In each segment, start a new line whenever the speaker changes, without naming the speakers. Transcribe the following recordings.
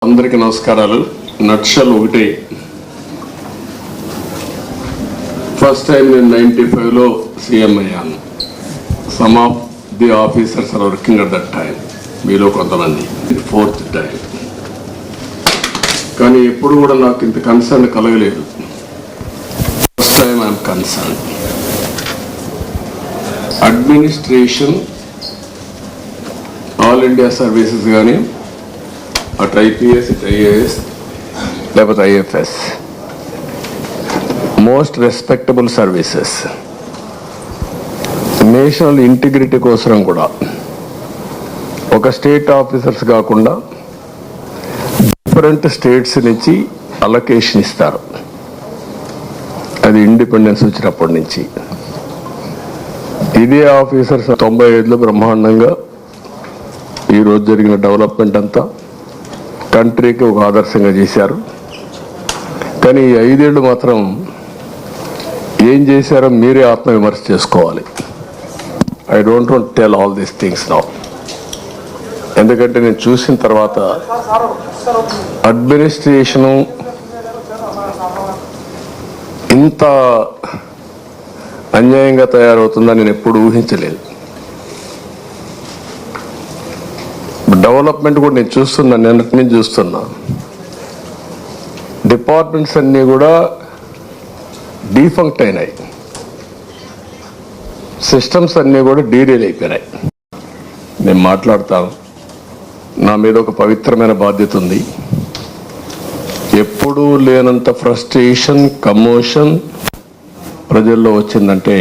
అందరికీ నమస్కారాలు. నక్షల్ ఒకటి, ఫస్ట్ టైం నేను 95లో సీఎం అయ్యాను. Some of the officers are working at that time, మీలో కొంతమంది. 4th టైం, కానీ ఎప్పుడు కూడా నాకు ఇంత కన్సర్న్ కలగలేదు. First time I'm concern. Administration, all India services కానీ, అటు ఐపీఎస్, ఇటు ఐఏఎస్, లేకపోతే IFS, most respectable services. National integrity కోసం కూడా ఒక స్టేట్ ఆఫీసర్స్ కాకుండా డిఫరెంట్ స్టేట్స్ నుంచి అలొకేషన్ ఇస్తారు. అది ఇండిపెండెన్స్ వచ్చినప్పటి నుంచి. ఇదే ఆఫీసర్స్ 95లో బ్రహ్మాండంగా ఈరోజు జరిగిన డెవలప్మెంట్ అంతా కంట్రీకి ఒక ఆదర్శంగా చేశారు. కానీ ఈ 5 ఏళ్ళు మాత్రం ఏం చేశారో మీరే ఆత్మవిమర్శ చేసుకోవాలి. I don't want tell all these things now. ఎందుకంటే నేను చూసిన తర్వాత అడ్మినిస్ట్రేషను ఇంత అన్యాయంగా తయారవుతుందని నేను ఎప్పుడు ఊహించలేదు. డెవలప్మెంట్ కూడా నేను చూస్తున్నా, నిన్నటి నుంచి చూస్తున్నా. డిపార్ట్మెంట్స్ అన్నీ కూడా డీఫంక్ట్ అయినాయి, సిస్టమ్స్ అన్నీ కూడా డీరేల్ అయిపోయినాయి. నేను మాట్లాడతాను, నా మీద ఒక పవిత్రమైన బాధ్యత ఉంది. ఎప్పుడూ లేనంత ఫ్రస్ట్రేషన్, కమోషన్ ప్రజల్లో వచ్చిందంటే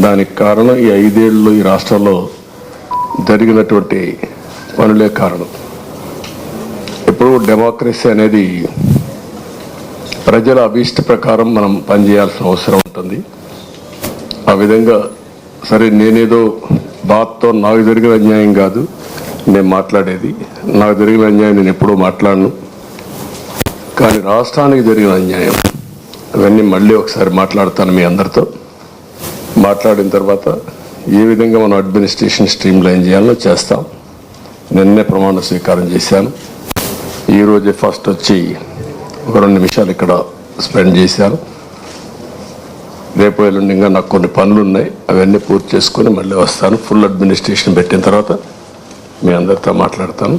దానికి కారణం ఈ 5 ఏళ్ళు ఈ రాష్ట్రంలో జరిగినటువంటి పనులే కారణం. ఇప్పుడు డెమోక్రసీ అనేది ప్రజల అభీష్ట ప్రకారం మనం పనిచేయాల్సిన అవసరం ఉంటుంది. ఆ విధంగా సరే, నేనేదో బాధతో నాకు జరిగిన అన్యాయం కాదు నేను మాట్లాడేది. నాకు జరిగిన అన్యాయం నేను ఎప్పుడూ మాట్లాడను. కానీ రాష్ట్రానికి జరిగిన అన్యాయం అవన్నీ మళ్ళీ ఒకసారి మాట్లాడతాను మీ అందరితో. మాట్లాడిన తర్వాత ఏ విధంగా మనం అడ్మినిస్ట్రేషన్ స్ట్రీమ్ లైన్ చేయాలో చేస్తాం. నిన్నే ప్రమాణ స్వీకారం చేశాను. ఈరోజే ఫస్ట్ వచ్చి ఒక 2 నిమిషాలు ఇక్కడ స్పెండ్ చేశాను. రేపు ఎల్లుండిగా నాకు కొన్ని పనులు ఉన్నాయి, అవన్నీ పూర్తి చేసుకొని మళ్ళీ వస్తాను. ఫుల్ అడ్మినిస్ట్రేషన్ పెట్టిన తర్వాత మీ అందరితో మాట్లాడతాను.